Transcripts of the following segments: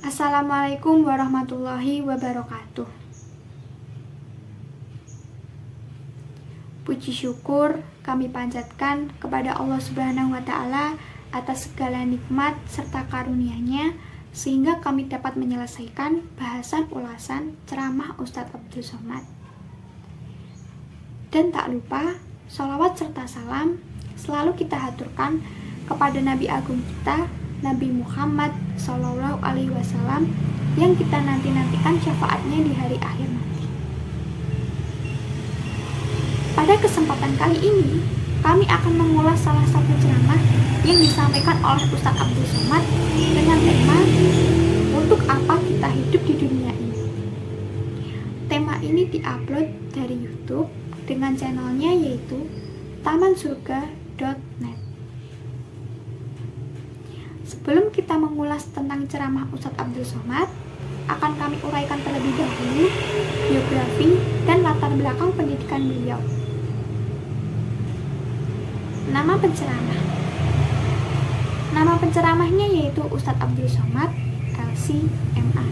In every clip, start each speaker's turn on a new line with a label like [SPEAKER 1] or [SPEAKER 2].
[SPEAKER 1] Assalamualaikum warahmatullahi wabarakatuh. Puji syukur kami panjatkan kepada Allah Subhanahu wa Ta'ala atas segala nikmat serta karunia-Nya, sehingga kami dapat menyelesaikan bahasan ulasan ceramah Ustadz Abdul Somad. Dan tak lupa, sholawat serta salam selalu kita haturkan kepada Nabi Agung kita, Nabi Muhammad Sallallahu Alaihi Wasallam, yang kita nanti-nantikan syafaatnya di hari akhir nanti. Pada kesempatan kali ini, kami akan mengulas salah satu ceramah yang disampaikan oleh Ustadz Abdul Somad dengan tema "Untuk apa kita hidup di dunia ini?". Tema ini diupload dari YouTube dengan channelnya yaitu tamansurga.net. Sebelum kita mengulas tentang ceramah Ustadz Abdul Somad, akan kami uraikan terlebih dahulu biografi dan latar belakang pendidikan beliau. Nama penceramah. Nama penceramahnya yaitu Ustadz Abdul Somad, LC.MA.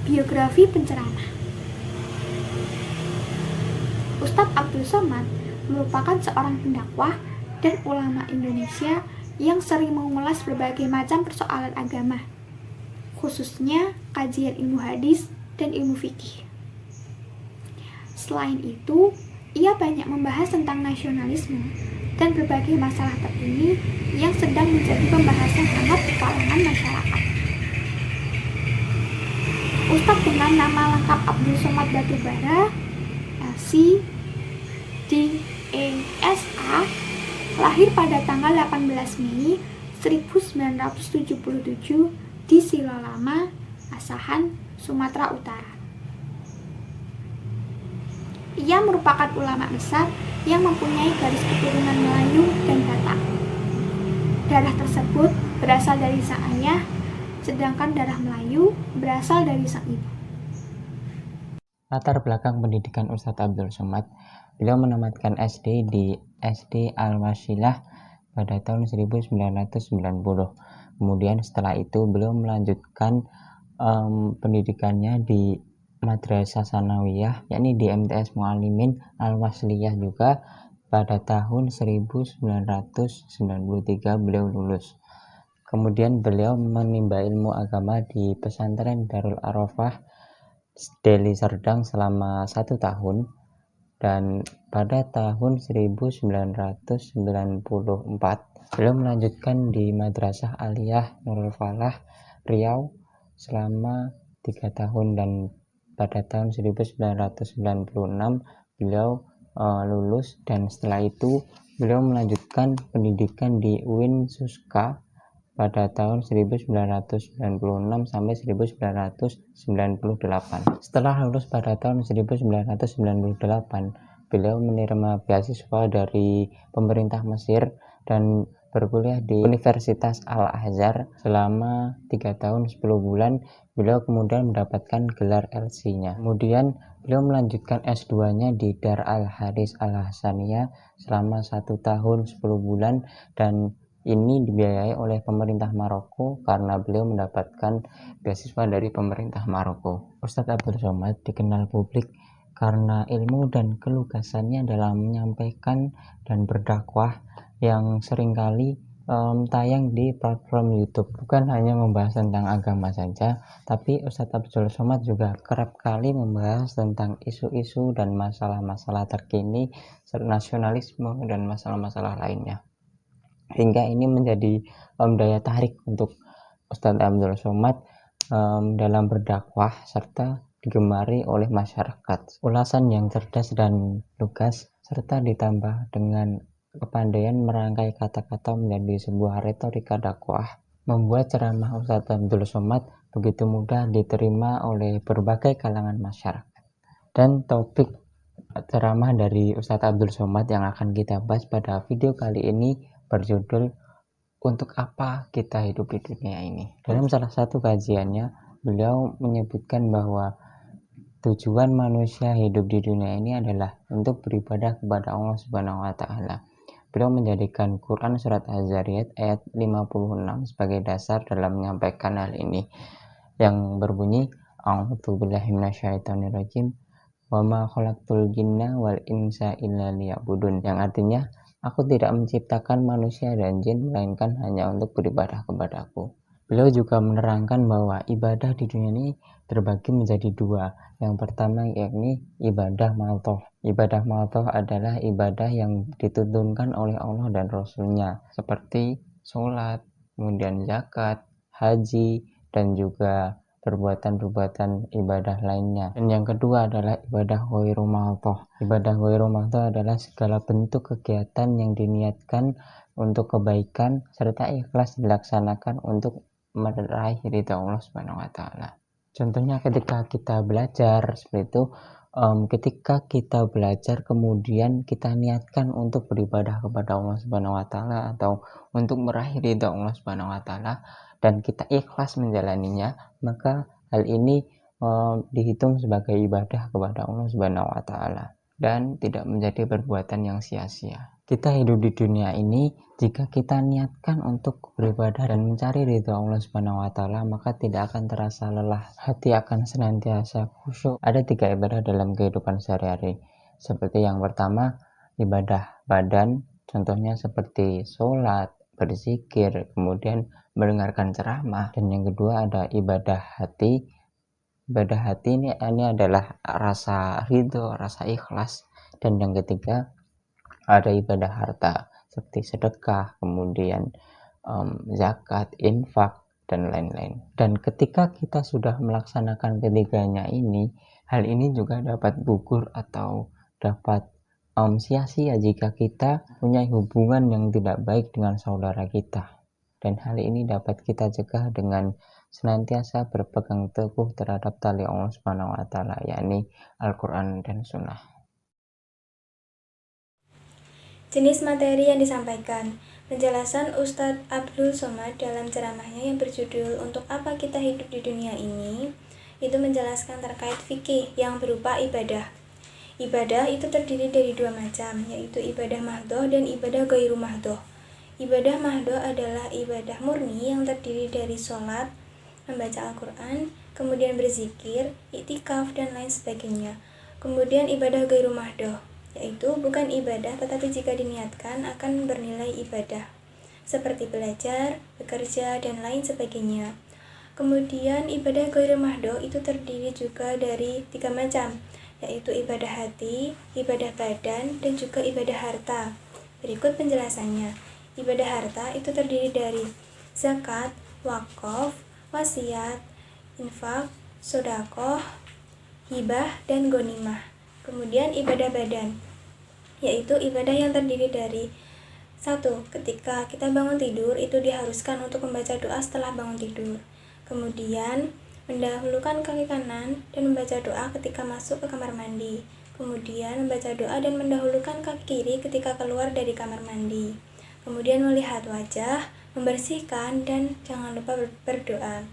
[SPEAKER 1] Biografi penceramah. Ustadz Abdul Somad merupakan seorang pendakwah dan ulama Indonesia yang sering mengulas berbagai macam persoalan agama, khususnya kajian ilmu hadis dan ilmu fikih. Selain itu, ia banyak membahas tentang nasionalisme dan berbagai masalah terkini yang sedang menjadi pembahasan hangat di kalangan masyarakat. Ustadz dengan nama lengkap Abdul Somad Batubara, LC, D.A.S.A, lahir pada tanggal 18 Mei 1977 di Silolama, Asahan, Sumatera Utara. Ia merupakan ulama besar yang mempunyai garis keturunan Melayu dan Batak. Darah tersebut berasal dari sang ayah, sedangkan darah Melayu berasal dari sang ibu.
[SPEAKER 2] Latar belakang pendidikan Ustadz Abdul Somad. Beliau menamatkan SD di SD Al-Wasilah pada tahun 1990. Kemudian setelah itu beliau melanjutkan pendidikannya di Madrasah Sanawiyah, yakni di MTS Muallimin Al-Wasliyah juga. Pada tahun 1993 beliau lulus. Kemudian beliau menimba ilmu agama di pesantren Darul Arafah Deli Serdang selama 1 tahun, dan pada tahun 1994 beliau melanjutkan di Madrasah Aliyah Nurul Falah Riau selama 3 tahun, dan pada tahun 1996 beliau lulus, dan setelah itu beliau melanjutkan pendidikan di UIN Suska pada tahun 1996 sampai 1998. Setelah lulus pada tahun 1998, beliau menerima beasiswa dari pemerintah Mesir dan berkuliah di Universitas Al-Azhar selama 3 tahun 10 bulan. Beliau kemudian mendapatkan gelar LC-nya. Kemudian beliau melanjutkan S2-nya di Dar Al-Haris Al-Hasaniyah selama 1 tahun 10 bulan, dan ini dibiayai oleh pemerintah Maroko karena beliau mendapatkan beasiswa dari pemerintah Maroko. Ustadz Abdul Somad dikenal publik karena ilmu dan kelugasannya dalam menyampaikan dan berdakwah yang seringkali tayang di platform YouTube. Bukan hanya membahas tentang agama saja, tapi Ustadz Abdul Somad juga kerap kali membahas tentang isu-isu dan masalah-masalah terkini, nasionalisme dan masalah-masalah lainnya. Hingga ini menjadi daya tarik untuk Ustadz Abdul Somad dalam berdakwah serta digemari oleh masyarakat. Ulasan yang cerdas dan lugas serta ditambah dengan kepandaian merangkai kata-kata menjadi sebuah retorika dakwah membuat ceramah Ustadz Abdul Somad begitu mudah diterima oleh berbagai kalangan masyarakat. Dan topik ceramah dari Ustadz Abdul Somad yang akan kita bahas pada video kali ini berjudul "Untuk apa kita hidup di dunia ini?". Dalam salah satu kajiannya, beliau menyebutkan bahwa tujuan manusia hidup di dunia ini adalah untuk beribadah kepada Allah Subhanahu wa Ta'ala. Beliau menjadikan Quran surat Az-Zariyat ayat 56 sebagai dasar dalam menyampaikan hal ini, yang berbunyi A'udzubillahi minasyaitonirrajim wa ma khalaqtul jinna wal insa illa liya'budun, yang artinya aku tidak menciptakan manusia dan jin melainkan hanya untuk beribadah kepadaku. Beliau juga menerangkan bahwa ibadah di dunia ini terbagi menjadi dua. Yang pertama yakni ibadah madhoh. Ibadah madhoh adalah ibadah yang dituntunkan oleh Allah dan Rasulnya, seperti sholat, kemudian zakat, haji, dan juga perbuatan-perbuatan ibadah lainnya. Dan yang kedua adalah ibadah ghairu madhoh. Ibadah ghairu madhoh adalah segala bentuk kegiatan yang diniatkan untuk kebaikan serta ikhlas dilaksanakan untuk meraih ridha Allah Subhanahu wa taala. Contohnya ketika kita belajar seperti itu, ketika kita belajar kemudian kita niatkan untuk beribadah kepada Allah Subhanahu wa taala atau untuk meraih ridha Allah Subhanahu wa taala dan kita ikhlas menjalaninya, maka hal ini dihitung sebagai ibadah kepada Allah Subhanahu wa taala dan tidak menjadi perbuatan yang sia-sia. Kita hidup di dunia ini, jika kita niatkan untuk beribadah dan mencari ridha Allah Subhanahu wa taala, maka tidak akan terasa lelah. Hati akan senantiasa khusyuk. Ada 3 ibadah dalam kehidupan sehari-hari. Seperti yang pertama, ibadah badan, contohnya seperti sholat, berzikir, kemudian mendengarkan ceramah. Dan yang kedua ada ibadah hati. Ibadah hati ini adalah rasa ridho, rasa ikhlas. Dan yang ketiga ada ibadah harta seperti sedekah, kemudian zakat, infak, dan lain-lain. Dan ketika kita sudah melaksanakan ketiganya ini, hal ini juga dapat gugur atau dapat sia-sia jika kita punya hubungan yang tidak baik dengan saudara kita. Dan hal ini dapat kita cegah dengan senantiasa berpegang teguh terhadap tali Allah Subhanahu wa taala, yakni Al-Quran dan Sunnah.
[SPEAKER 3] Jenis materi yang disampaikan. Penjelasan Ustadz Abdul Somad dalam ceramahnya yang berjudul Untuk Apa Kita Hidup di Dunia Ini, itu menjelaskan terkait fikih yang berupa ibadah. Ibadah itu terdiri dari 2 macam, yaitu ibadah mahdhoh dan ibadah ghairu mahdhoh. Ibadah mahdhoh adalah ibadah murni yang terdiri dari sholat, membaca Al-Quran, kemudian berzikir, iktikaf, dan lain sebagainya. Kemudian ibadah ghairu mahdhoh, yaitu bukan ibadah tetapi jika diniatkan akan bernilai ibadah, seperti belajar, bekerja, dan lain sebagainya. Kemudian ibadah ghairu mahdhoh itu terdiri juga dari 3 macam, yaitu ibadah hati, ibadah badan, dan juga ibadah harta. Berikut penjelasannya. Ibadah harta itu terdiri dari zakat, wakaf, wasiat, infak, sedekah, hibah, dan ghanimah. Kemudian ibadah badan, yaitu ibadah yang terdiri dari 1. Ketika kita bangun tidur, itu diharuskan untuk membaca doa setelah bangun tidur. Kemudian mendahulukan kaki kanan dan membaca doa ketika masuk ke kamar mandi. Kemudian membaca doa dan mendahulukan kaki kiri ketika keluar dari kamar mandi. Kemudian melihat wajah, membersihkan, dan jangan lupa berdoa.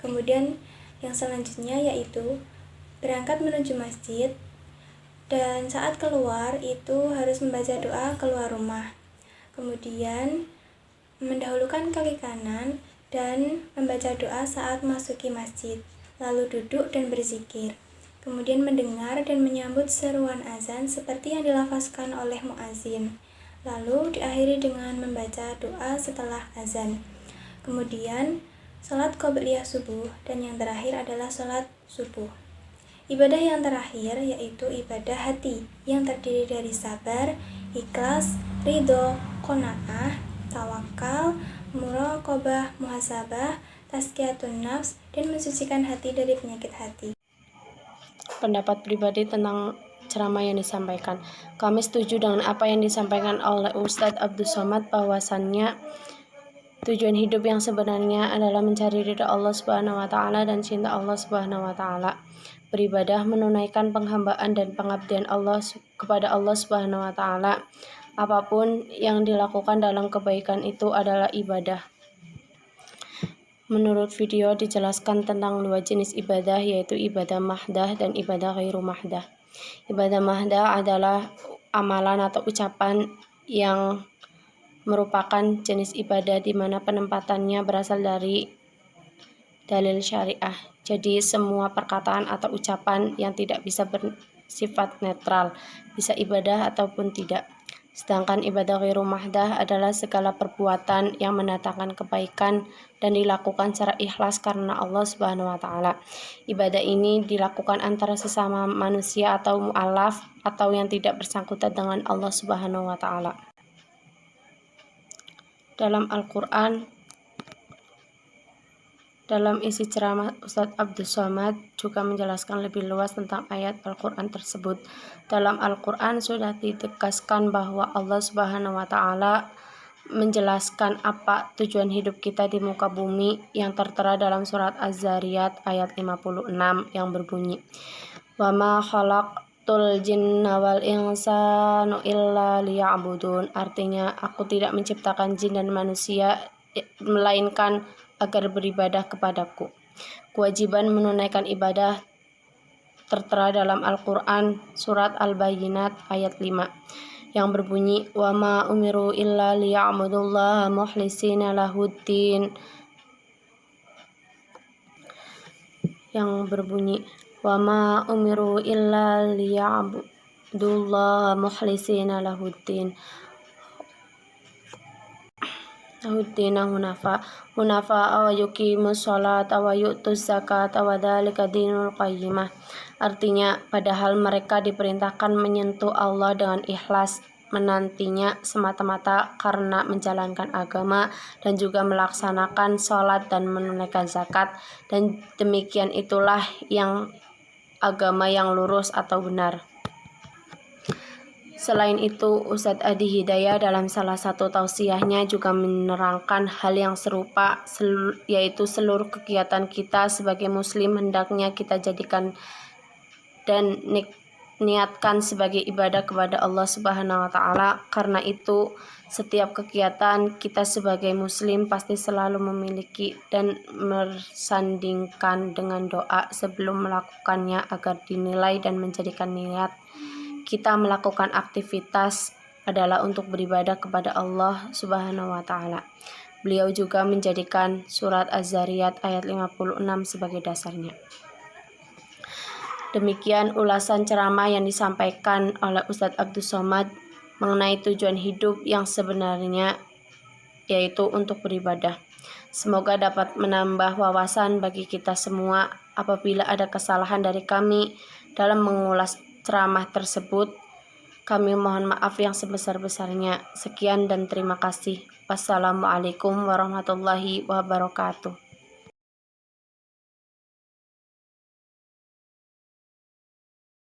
[SPEAKER 3] Kemudian yang selanjutnya yaitu berangkat menuju masjid, dan saat keluar itu harus membaca doa keluar rumah. Kemudian mendahulukan kaki kanan dan membaca doa saat masuki masjid, lalu duduk dan berzikir. Kemudian mendengar dan menyambut seruan azan seperti yang dilafazkan oleh muazin. Lalu diakhiri dengan membaca doa setelah azan. Kemudian salat qobliyah subuh, dan yang terakhir adalah salat subuh. Ibadah yang terakhir yaitu ibadah hati yang terdiri dari sabar, ikhlas, ridho, qanaah, tawakal, muraqabah, muhasabah, tazkiyatun nafs, dan mensucikan hati dari penyakit hati.
[SPEAKER 4] Pendapat pribadi tentang ceramah yang disampaikan. Kami setuju dengan apa yang disampaikan oleh Ustadz Abdul Somad, bahwasannya tujuan hidup yang sebenarnya adalah mencari ridha Allah Subhanahu wa taala dan cinta Allah Subhanahu wa taala. Beribadah, menunaikan penghambaan dan pengabdian Allah kepada Allah Subhanahu wa taala. Apapun yang dilakukan dalam kebaikan itu adalah ibadah. Menurut video dijelaskan tentang 2 jenis ibadah, yaitu ibadah mahdah dan ibadah ghairu mahdah. Ibadah mahdah adalah amalan atau ucapan yang merupakan jenis ibadah di mana penempatannya berasal dari dalil syariah. Jadi semua perkataan atau ucapan yang tidak bisa bersifat netral, bisa ibadah ataupun tidak. Sedangkan ibadah ghairu mahdah adalah segala perbuatan yang mendatangkan kebaikan dan dilakukan secara ikhlas karena Allah Subhanahu wa taala. Ibadah ini dilakukan antara sesama manusia atau mu'alaf atau yang tidak bersangkutan dengan Allah Subhanahu wa taala. Dalam Al-Qur'an, dalam isi ceramah Ustadz Abdus Somad juga menjelaskan lebih luas tentang ayat Al-Quran tersebut. Dalam Al-Quran sudah ditegaskan bahwa Allah Subhanahu wa Ta'ala menjelaskan apa tujuan hidup kita di muka bumi yang tertera dalam surat Az-Zariyat ayat 56 yang berbunyi, "Wa ma khalaqtul jinna wal insanu illa liya'budun." Artinya, aku tidak menciptakan jin dan manusia melainkan agar beribadah kepadaku. Kewajiban menunaikan ibadah tertera dalam Al-Quran surat Al-Bayyinat ayat 5 yang berbunyi, "Wa ma umiru illa liya'budullaha mukhlishina lahuddin." Yang berbunyi, "Wa ma umiru illa liya'budullaha mukhlishina lahuddin." Hunafa wa yuqimus sholata wa yu'tuz zakata wa dzalika dinul qayyimah. Artinya, padahal mereka diperintahkan menyentuh Allah dengan ikhlas, menantinya semata-mata karena menjalankan agama dan juga melaksanakan sholat dan menunaikan zakat, dan demikian itulah yang agama yang lurus atau benar. Selain itu, Ustadz Adi Hidayah dalam salah satu tausiahnya juga menerangkan hal yang serupa, yaitu seluruh kegiatan kita sebagai muslim hendaknya kita jadikan dan niatkan sebagai ibadah kepada Allah Subhanahu wa Ta'ala. Karena itu, setiap kegiatan kita sebagai muslim pasti selalu memiliki dan bersandingkan dengan doa sebelum melakukannya agar dinilai dan menjadikan niat kita melakukan aktivitas adalah untuk beribadah kepada Allah Subhanahu wa Ta'ala. Beliau juga menjadikan surat Az-Zariyat ayat 56 sebagai dasarnya. Demikian ulasan ceramah yang disampaikan oleh Ustadz Abdus Somad mengenai tujuan hidup yang sebenarnya, yaitu untuk beribadah. Semoga dapat menambah wawasan bagi kita semua. Apabila ada kesalahan dari kami dalam mengulas ceramah tersebut, kami mohon maaf yang sebesar-besarnya. Sekian dan terima kasih. Wassalamualaikum warahmatullahi wabarakatuh.